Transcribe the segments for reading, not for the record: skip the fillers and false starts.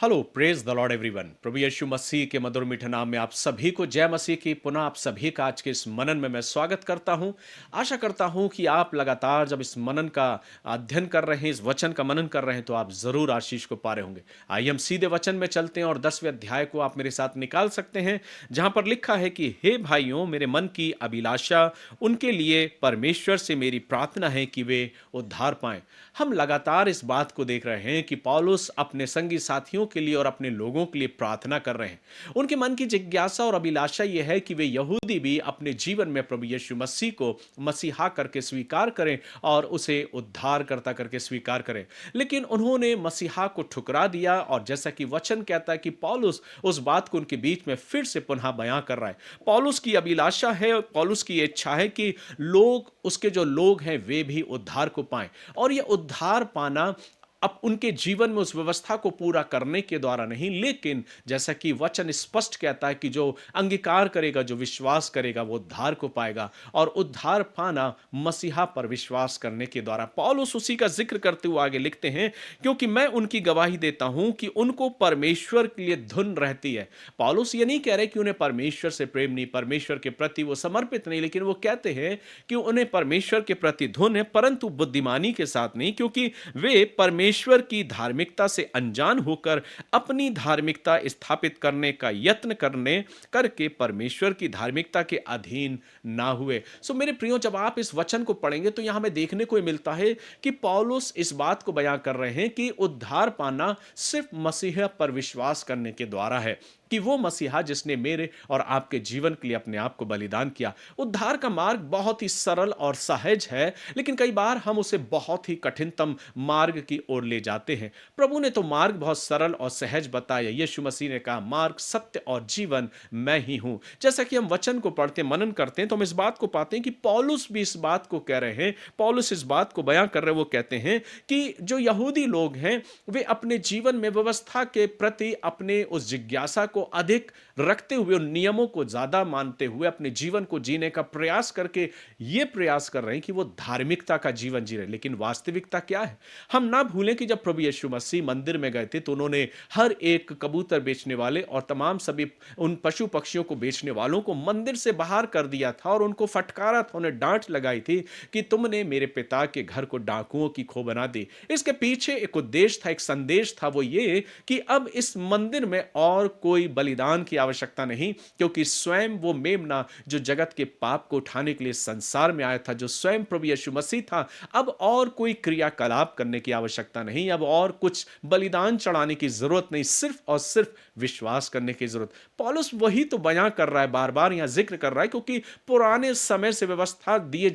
Hello praise the lord everyone. प्रभु यीशु मसीह के मधुर मीठे नाम में आप सभी को जय मसीह की। पुनः आप सभी का आज के इस मनन में मैं स्वागत करता हूं। आशा करता हूं कि आप लगातार जब इस मनन का अध्ययन कर रहे हैं, इस वचन का मनन कर रहे हैं, तो आप जरूर आशीष को पा रहे होंगे। आइए हम सीधे वचन में चलते हैं और 10वें अध्याय को आप मेरे साथ निकाल सकते हैं, जहां पर लिखा है कि हे भाइयों, मेरे मन की अभिलाषा उनके लिए परमेश्वर से मेरी प्रार्थना है कि वे उद्धार पाएं। हम लगातार इस बात को देख रहे हैं कि पौलुस अपने संगी साथियों के लिए और अपने लोगों के लिए प्रार्थना कर रहे हैं। उनके मन की जिज्ञासा और अभिलाषा यह है कि वे यहूदी भी अपने जीवन में प्रभु यीशु मसीह को मसीहा करके स्वीकार करें और उसे उद्धारकर्ता करके स्वीकार करें। लेकिन उन्होंने मसीहा को ठुकरा दिया, और जैसा कि वचन कहता है कि पौलुस उस बात को उनके बीच में फिर से पुनः बयां कर रहा है। पौलुस की अभिलाषा है, पौलुस की इच्छा है कि लोग, उसके जो लोग हैं, वे भी उद्धार को पाएं। और यह उद्धार पाना अब उनके जीवन में उस व्यवस्था को पूरा करने के द्वारा नहीं, लेकिन जैसा कि वचन स्पष्ट कहता है कि जो अंगीकार करेगा, जो विश्वास करेगा, वो उद्धार को पाएगा। और उद्धार पाना मसीहा पर विश्वास करने के द्वारा। पौलुस उसी का जिक्र करते हुए आगे लिखते हैं, क्योंकि मैं उनकी गवाही देता हूं कि उनको परमेश्वर के लिए धुन रहती है। पौलुस ये नहीं कह रहे कि उन्हें परमेश्वर से प्रेम नहीं, परमेश्वर के प्रति वो समर्पित नहीं, लेकिन वो कहते हैं कि उन्हें परमेश्वर के प्रति धुन है, परंतु बुद्धिमानी के साथ नहीं, क्योंकि वे परमेश्वर की धार्मिकता से अनजान होकर अपनी धार्मिकता स्थापित करने का यत्न करने करके परमेश्वर की धार्मिकता के अधीन ना हुए। सो मेरे प्रियो, जब आप इस वचन को पढ़ेंगे तो यहां हमें देखने को मिलता है कि पौलुस इस बात को बयां कर रहे हैं कि उद्धार पाना सिर्फ मसीह पर विश्वास करने के द्वारा है, कि वो मसीहा जिसने मेरे और आपके जीवन के लिए अपने आप को बलिदान किया। उद्धार का मार्ग बहुत ही सरल और सहज है, लेकिन कई बार हम उसे बहुत ही कठिनतम मार्ग की ओर ले जाते हैं। प्रभु ने तो मार्ग बहुत सरल और सहज बताया। यीशु मसीह ने कहा, मार्ग, सत्य और जीवन मैं ही हूं। जैसा कि हम वचन को पढ़ते, मनन करते हैं, तो हम इस बात को पाते हैं कि पौलुस भी इस बात को कह रहे हैं। पौलुस इस बात को बयां कर रहे हैं। वो कहते हैं कि जो यहूदी लोग हैं, वे अपने जीवन में व्यवस्था के प्रति अपने उस जिज्ञासा को अधिक रखते हुए, उन नियमों को ज्यादा मानते हुए अपने जीवन को जीने का प्रयास करके ये प्रयास कर रहे हैं कि वो धार्मिकता का जीवन जी रहे। लेकिन वास्तविकता क्या है? हम ना भूलें कि जब प्रभु यीशु मसीह मंदिर में गए थे, तो उन्होंने हर एक कबूतर बेचने वाले और तमाम सभी उन पशु पक्षियों को बेचने वालों को मंदिर से बाहर कर दिया था और उनको फटकारा था, उन्हें डांट लगाई थी कि तुमने मेरे पिता के घर को डाकुओं की खो बना दी। इसके पीछे एक उद्देश्य था, एक संदेश था, वो ये कि अब इस मंदिर में और कोई बलिदान की आवश्यकता नहीं, क्योंकि स्वयं वो मेमना जो जगत के पाप को उठाने के लिए संसार में आया था, जो स्वयं प्रभु यीशु मसीह था, अब और कोई क्रियाकलाप करने की आवश्यकता नहीं, अब और कुछ बलिदान चढ़ाने की जरूरत नहीं, सिर्फ और सिर्फ विश्वास करने की जरूरत। पौलुस वही तो बयां कर रहा है, बार बार यहां जिक्र कर रहा है, क्योंकि पुराने समय से व्यवस्था दिए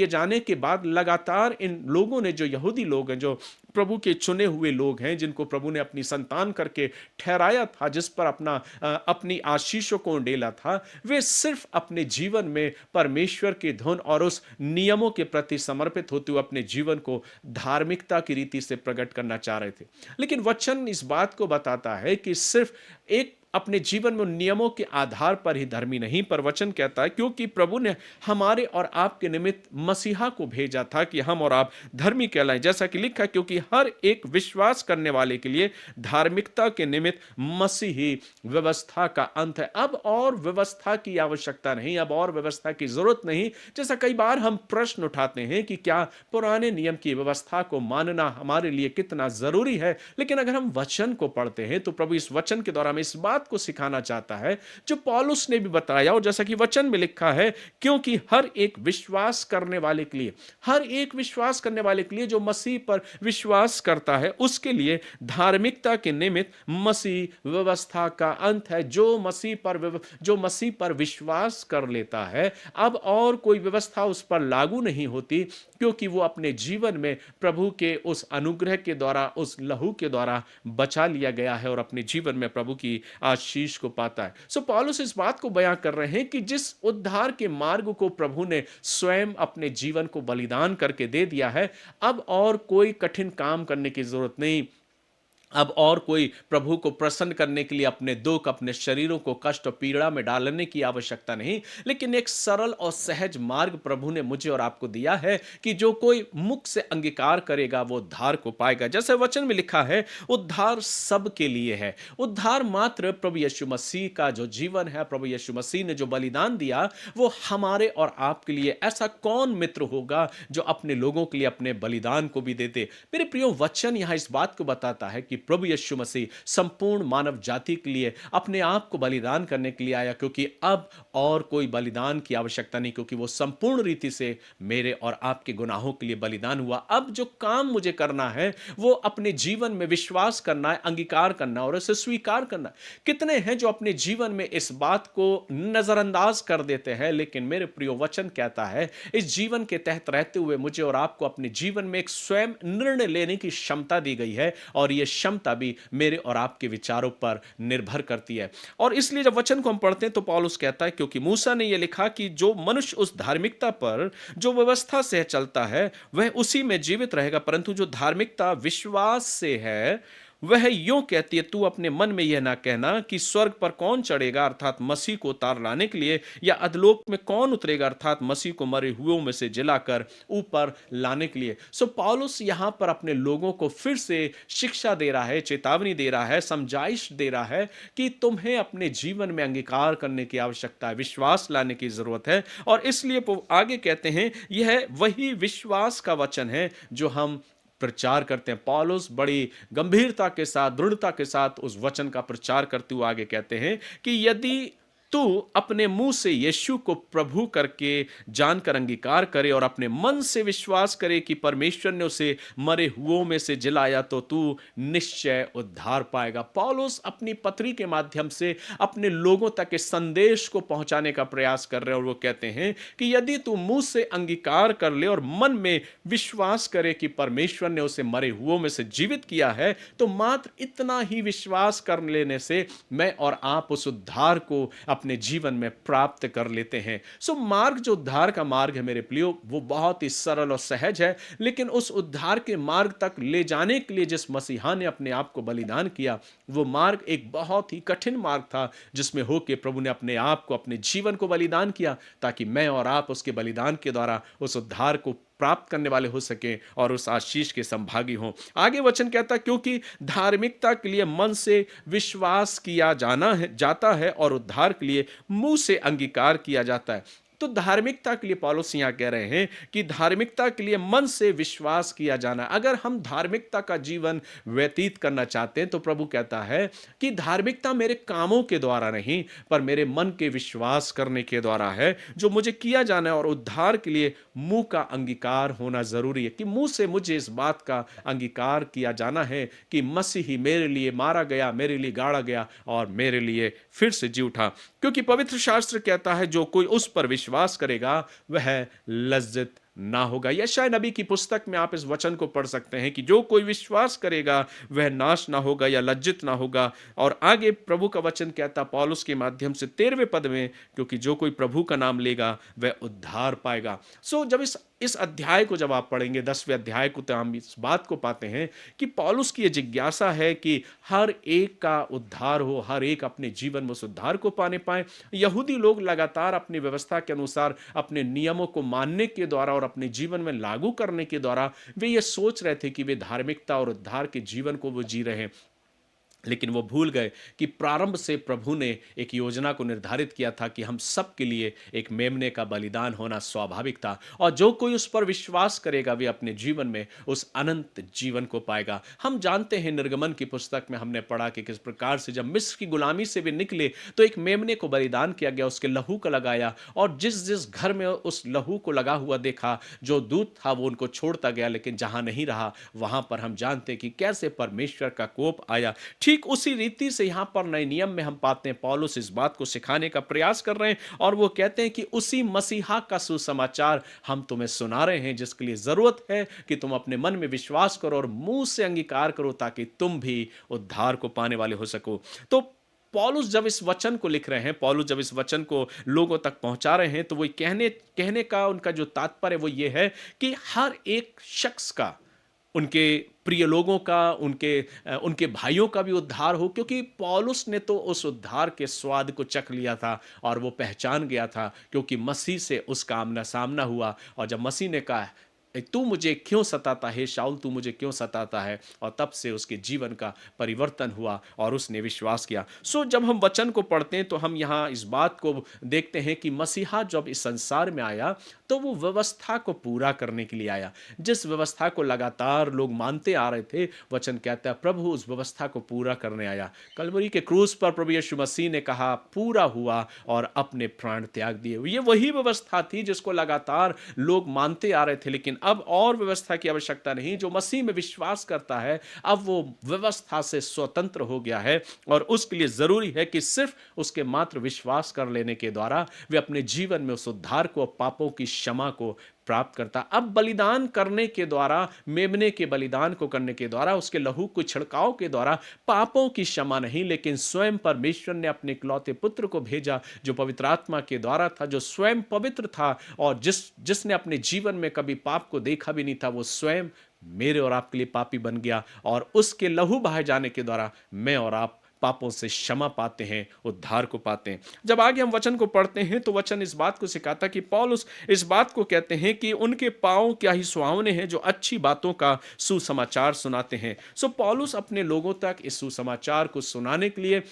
जाने के बाद लगातार इन लोगों ने, जो यहूदी लोग हैं, जो प्रभु के चुने हुए लोग हैं, जिनको प्रभु ने अपनी संतान करके ठहराया था, जिस पर अपनी आशीषों को उंडेला था, वे सिर्फ अपने जीवन में परमेश्वर की धुन और उस नियमों के प्रति समर्पित होते हुए अपने जीवन को धार्मिकता की रीति से प्रकट करना चाह रहे थे। लेकिन वचन इस बात को बताता है कि सिर्फ एक अपने जीवन में उन नियमों के आधार पर ही धर्मी नहीं, पर वचन कहता है क्योंकि प्रभु ने हमारे और आपके निमित्त मसीहा को भेजा था कि हम और आप धर्मी कहलाएं। जैसा कि लिखा है, क्योंकि हर एक विश्वास करने वाले के लिए धार्मिकता के निमित्त मसीह ही व्यवस्था का अंत है। अब और व्यवस्था की आवश्यकता नहीं, अब और व्यवस्था की जरूरत नहीं। जैसा कई बार हम प्रश्न उठाते हैं कि क्या पुराने नियम की व्यवस्था को मानना हमारे लिए कितना जरूरी है, लेकिन अगर हम वचन को पढ़ते हैं तो प्रभु इस वचन के द्वारा हमें इस बात को सिखाना चाहता है जो पौलुस ने भी बताया, और जैसा कि वचन में लिखा है, क्योंकि हर एक विश्वास करने वाले के लिए, हर एक विश्वास करने वाले के लिए, जो मसीह पर विश्वास करता है, उसके लिए धार्मिकता के निमित्त मसीह व्यवस्था का अंत है। जो मसीह पर विश्वास कर लेता है, अब और कोई व्यवस्था उस पर लागू नहीं होती, क्योंकि वो अपने जीवन में प्रभु के उस अनुग्रह के द्वारा, उस लहू के द्वारा बचा लिया गया है और अपने जीवन में प्रभु की आशीष को पाता है। सो पौलुस इस बात को बयां कर रहे हैं कि जिस उद्धार के मार्ग को प्रभु ने स्वयं अपने जीवन को बलिदान करके दे दिया है, अब और कोई कठिन काम करने की जरूरत नहीं। अब और कोई प्रभु को प्रसन्न करने के लिए अपने दुख, अपने शरीरों को कष्ट और पीड़ा में डालने की आवश्यकता नहीं, लेकिन एक सरल और सहज मार्ग प्रभु ने मुझे और आपको दिया है कि जो कोई मुख से अंगीकार करेगा वो उद्धार को पाएगा। जैसे वचन में लिखा है, उद्धार सबके लिए है। उद्धार मात्र प्रभु यीशु मसीह का जो जीवन है, प्रभु यीशु मसीह ने जो बलिदान दिया, वो हमारे और आपके लिए। ऐसा कौन मित्र होगा जो अपने लोगों के लिए अपने बलिदान को भी देते? मेरे प्रियो, वचन यहां इस बात को बताता है कि प्रभु यीशु मसीह संपूर्ण मानव जाति के लिए अपने आप को बलिदान करने के लिए आया, क्योंकि अब और कोई बलिदान की आवश्यकता नहीं, क्योंकि वो संपूर्ण रीति से मेरे और आपके गुनाहों के लिए बलिदान हुआ। अब जो काम मुझे करना है वो अपने जीवन में विश्वास करना है, अंगीकार करना और उसे स्वीकार करना। कितने हैं जो अपने जीवन में इस बात को नजरअंदाज कर देते हैं, लेकिन मेरे प्रियो, वचन कहता है इस जीवन के तहत रहते हुए मुझे और आपको अपने जीवन में एक स्वयं निर्णय लेने की क्षमता दी गई है, और यह क्षमता भी मेरे और आपके विचारों पर निर्भर करती है। और इसलिए जब वचन को हम पढ़ते हैं तो पौलुस कहता है, क्योंकि मूसा ने यह लिखा कि जो मनुष्य उस धार्मिकता पर जो व्यवस्था से चलता है वह उसी में जीवित रहेगा, परंतु जो धार्मिकता विश्वास से है वह यूं कहती है, तू अपने मन में यह ना कहना कि स्वर्ग पर कौन चढ़ेगा अर्थात मसीह को उतार लाने के लिए, या अधलोक में कौन उतरेगा अर्थात मसीह को मरे हुओं में से जिलाकर ऊपर लाने के लिए। सो पौलुस यहां पर अपने लोगों को फिर से शिक्षा दे रहा है, चेतावनी दे रहा है, समझाइश दे रहा है कि तुम्हें अपने जीवन में अंगीकार करने की आवश्यकता है, विश्वास लाने की जरूरत है। और इसलिए वो आगे कहते हैं, यह वही विश्वास का वचन है जो हम प्रचार करते हैं। पौलुस बड़ी गंभीरता के साथ, दृढ़ता के साथ उस वचन का प्रचार करते हुए आगे कहते हैं कि यदि तू अपने मुंह से यीशु को प्रभु करके जानकर अंगीकार करे और अपने मन से विश्वास करे कि परमेश्वर ने उसे मरे हुओं में से जिलाया, तो तू निश्चय उद्धार पाएगा। पौलुस अपनी पत्री के माध्यम से अपने लोगों तक इस संदेश को पहुंचाने का प्रयास कर रहे हैं, और वो कहते हैं कि यदि तू मुंह से अंगीकार कर ले और मन में विश्वास करे कि परमेश्वर ने उसे मरे हुओं में से जीवित किया है, तो मात्र इतना ही विश्वास कर लेने से मैं और आप उस उद्धार को अपने जीवन में प्राप्त कर लेते हैं। सो मार्ग, जो उद्धार का मार्ग है मेरे प्रियो, वो बहुत ही सरल और सहज है, लेकिन उस उद्धार के मार्ग तक ले जाने के लिए जिस मसीहा ने अपने आप को बलिदान किया, वो मार्ग एक बहुत ही कठिन मार्ग था, जिसमें होके प्रभु ने अपने आप को, अपने जीवन को बलिदान किया, ताकि मैं और आप उसके बलिदान के द्वारा उस उद्धार को प्राप्त करने वाले हो सके और उस आशीष के संभागी हों। आगे वचन कहता है, क्योंकि धार्मिकता के लिए मन से विश्वास किया जाता है और उद्धार के लिए मुंह से अंगीकार किया जाता है। तो धार्मिकता के लिए पौलुस यहां कह रहे हैं कि धार्मिकता के लिए मन से विश्वास किया जाना। अगर हम धार्मिकता का जीवन व्यतीत करना चाहते हैं तो प्रभु कहता है कि धार्मिकता मेरे कामों के द्वारा नहीं, पर मेरे मन के विश्वास करने के द्वारा है, जो मुझे किया जाना है। और उद्धार के लिए मुंह का अंगीकार होना जरूरी है, कि मुंह से मुझे इस बात का अंगीकार किया जाना है कि मसीह ही मेरे लिए मारा गया, मेरे लिए गाड़ा गया और मेरे लिए फिर से जी उठा। क्योंकि पवित्र शास्त्र कहता है, जो कोई उस पर विश्वास करेगा वह लज्जित ना होगा। यशायाह नबी की पुस्तक में आप इस वचन को पढ़ सकते हैं कि जो कोई विश्वास करेगा वह नाश ना होगा या लज्जित ना होगा। और आगे प्रभु का वचन कहता पौलुस के माध्यम से 13वें पद में, क्योंकि जो कोई प्रभु का नाम लेगा वह उद्धार पाएगा। सो जब इस अध्याय को जब आप पढ़ेंगे, 10वें अध्याय को, तो हम इस बात को पाते हैं कि पौलुस की यह जिज्ञासा है कि हर एक का उद्धार हो, हर एक अपने जीवन में उस उद्धार को पाने पाए। यहूदी लोग लगातार अपनी व्यवस्था के अनुसार अपने नियमों को मानने के द्वारा और अपने जीवन में लागू करने के द्वारा वे ये सोच रहे थे कि वे धार्मिकता और उद्धार के जीवन को वो जी रहे हैं, लेकिन वो भूल गए कि प्रारंभ से प्रभु ने एक योजना को निर्धारित किया था कि हम सब के लिए एक मेमने का बलिदान होना स्वाभाविक था, और जो कोई उस पर विश्वास करेगा वे अपने जीवन में उस अनंत जीवन को पाएगा। हम जानते हैं, निर्गमन की पुस्तक में हमने पढ़ा कि किस प्रकार से जब मिस्र की गुलामी से वे निकले तो एक मेमने को बलिदान किया गया, उसके लहू को लगाया, और जिस जिस घर में उस लहू को लगा हुआ देखा, जो दूत था वो उनको छोड़ता गया, लेकिन जहां नहीं रहा वहां पर हम जानते हैं कि कैसे परमेश्वर का कोप आया। ठीक उसी रीति से यहां पर नए नियम में हम पाते हैं पौलुस इस बात को सिखाने का प्रयास कर रहे हैं, और वो कहते हैं कि उसी मसीहा का सुसमाचार हम तुम्हें सुना रहे हैं, जिसके लिए जरूरत है कि तुम अपने मन में विश्वास करो और मुंह से अंगीकार करो, ताकि तुम भी उद्धार को पाने वाले हो सको। तो पौलुस जब इस वचन को लिख रहे हैं, पौलुस जब इस वचन को लोगों तक पहुंचा रहे हैं, तो वो कहने का उनका जो तात्पर्य वो ये है कि हर एक शख्स का उनके प्रिय लोगों का, उनके भाइयों का भी उद्धार हो, क्योंकि पौलुस ने तो उस उद्धार के स्वाद को चख लिया था और वो पहचान गया था, क्योंकि मसीह से उसका आमना-सामना हुआ। और जब मसीह ने कहा, तू मुझे क्यों सताता है शाऊल, तू मुझे क्यों सताता है, और तब से उसके जीवन का परिवर्तन हुआ और उसने विश्वास किया। सो जब हम वचन को पढ़ते हैं तो हम यहाँ इस बात को देखते हैं कि मसीहा जब इस संसार में आया तो वो व्यवस्था को पूरा करने के लिए आया। जिस व्यवस्था को लगातार लोग मानते आ रहे थे, वचन कहता है प्रभु उस व्यवस्था को पूरा करने आया। कलवरी के क्रूस पर प्रभु यीशु मसीह ने कहा पूरा हुआ और अपने प्राण त्याग दिए। ये वही व्यवस्था थी जिसको लगातार लोग मानते आ रहे थे, लेकिन अब और व्यवस्था की आवश्यकता नहीं। जो मसीह में विश्वास करता है अब वो व्यवस्था से स्वतंत्र हो गया है, और उसके लिए जरूरी है कि सिर्फ उसके मात्र विश्वास कर लेने के द्वारा वे अपने जीवन में उस उद्धार को, पापों की क्षमा को प्राप्त करता। अब बलिदान करने के द्वारा, मेमने के बलिदान को करने के द्वारा, उसके लहू को छिड़काव के द्वारा पापों की क्षमा नहीं, लेकिन स्वयं परमेश्वर ने अपने इकलौते पुत्र को भेजा जो पवित्र आत्मा के द्वारा था, जो स्वयं पवित्र था और जिसने अपने जीवन में कभी पाप को देखा भी नहीं था, वो स्वयं मेरे और आपके लिए पापी बन गया, और उसके लहू बहाए जाने के द्वारा मैं और आप पापों से क्षमा पाते हैं, उद्धार को पाते हैं। जब आगे हम वचन को पढ़ते हैं तो वचन इस बात को सिखाता कि पौलुस इस बात को कहते हैं कि उनके पांव क्या ही सुहावने हैं जो अच्छी बातों का सुसमाचार सुनाते हैं। सो पौलुस अपने लोगों तक इस सुसमाचार को सुनाने के लिए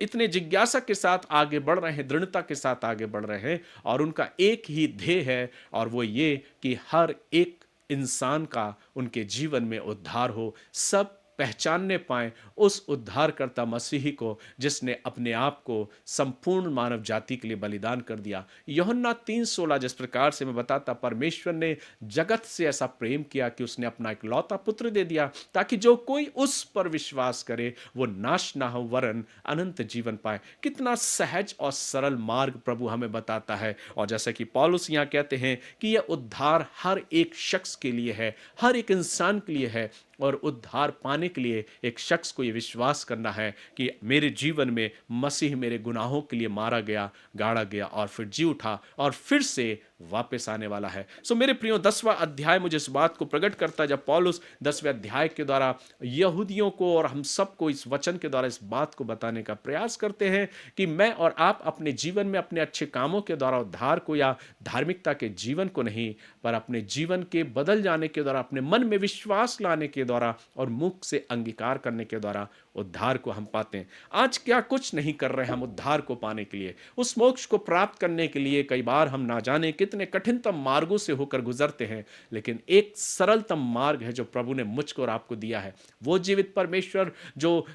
इतने जिज्ञासा के साथ आगे बढ़ रहे हैं, दृढ़ता के साथ आगे बढ़ रहे हैं, और उनका एक ही ध्येय है, और वो ये कि हर एक इंसान का उनके जीवन में उद्धार हो, सब पहचानने पाए उस उद्धारकर्ता मसीही को जिसने अपने आप को संपूर्ण मानव जाति के लिए बलिदान कर दिया। यूहन्ना 3:16 जिस प्रकार से मैं बताता, परमेश्वर ने जगत से ऐसा प्रेम किया कि उसने अपना इकलौता पुत्र दे दिया, ताकि जो कोई उस पर विश्वास करे वो नाश ना हो वरन अनंत जीवन पाए। कितना सहज और सरल मार्ग प्रभु हमें बताता है। और जैसा कि पौलुस यहाँ कहते हैं कि यह उद्धार हर एक शख्स के लिए है, हर एक इंसान के लिए है, और उद्धार पाने के लिए एक शख्स को यह विश्वास करना है कि मेरे जीवन में मसीह मेरे गुनाहों के लिए मारा गया, गाड़ा गया और फिर जी उठा और फिर से वापस आने वाला है। सो मेरे प्रियो, 10वां अध्याय मुझे इस बात को प्रकट करता है, जब पौलुस 10वें अध्याय के द्वारा यहूदियों को और हम सबको इस वचन के द्वारा इस बात को बताने का प्रयास करते हैं कि मैं और आप अपने जीवन में अपने अच्छे कामों के द्वारा उद्धार को या धार्मिकता के जीवन को नहीं, पर अपने जीवन के बदल जाने के द्वारा, अपने मन में विश्वास लाने के द्वारा और मुख से अंगीकार करने के द्वारा उद्धार को हम पाते हैं। आज क्या कुछ नहीं कर रहे हम उद्धार को पाने के लिए, उस मोक्ष को प्राप्त करने के लिए कई बार हम ना जाने कितने कठिनतम मार्गों से होकर गुजरते हैं, लेकिन एक सरलतम मार्ग है जो प्रभु ने मुझको और आपको दिया है। वो जीवित परमेश्वर जो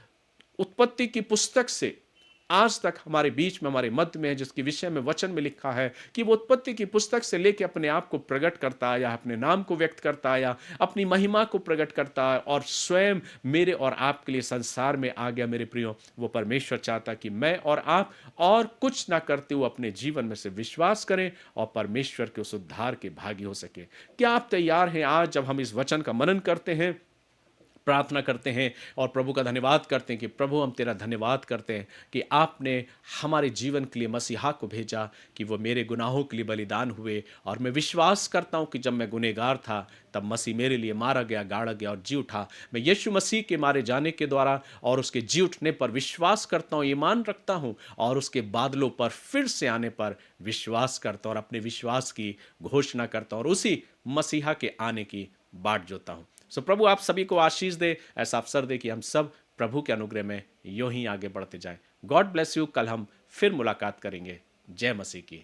उत्पत्ति की पुस्तक से आज तक हमारे बीच में, हमारे मध्य में है, जिसके विषय में वचन में लिखा है कि वो उत्पत्ति की पुस्तक से लेकर अपने आप को प्रकट करता आया, अपने नाम को व्यक्त करता आया, अपनी महिमा को प्रकट करता है, और स्वयं मेरे और आपके लिए संसार में आ गया। मेरे प्रियो, वो परमेश्वर चाहता कि मैं और आप और कुछ ना करते हुए अपने जीवन में से विश्वास करें और परमेश्वर के उस उद्धार के भागी हो सके। क्या आप तैयार हैं आज जब हम इस वचन का मनन करते हैं, प्रार्थना करते हैं और प्रभु का धन्यवाद करते हैं कि प्रभु हम तेरा धन्यवाद करते हैं कि आपने हमारे जीवन के लिए मसीहा को भेजा, कि वो मेरे गुनाहों के लिए बलिदान हुए, और मैं विश्वास करता हूं कि जब मैं गुनहगार था तब मसीह मेरे लिए मारा गया, गाड़ा गया और जी उठा। मैं यीशु मसीह के मारे जाने के द्वारा और उसके जी उठने पर विश्वास करता हूं, ईमान रखता हूं, और उसके बादलों पर फिर से आने पर विश्वास करता हूं और अपने विश्वास की घोषणा करता हूं और उसी मसीहा के आने की बाट जोता हूं। सो प्रभु आप सभी को आशीष दे, ऐसा अवसर दे कि हम सब प्रभु के अनुग्रह में यूं ही आगे बढ़ते जाएं। God bless you. कल हम फिर मुलाकात करेंगे। जय मसीह की।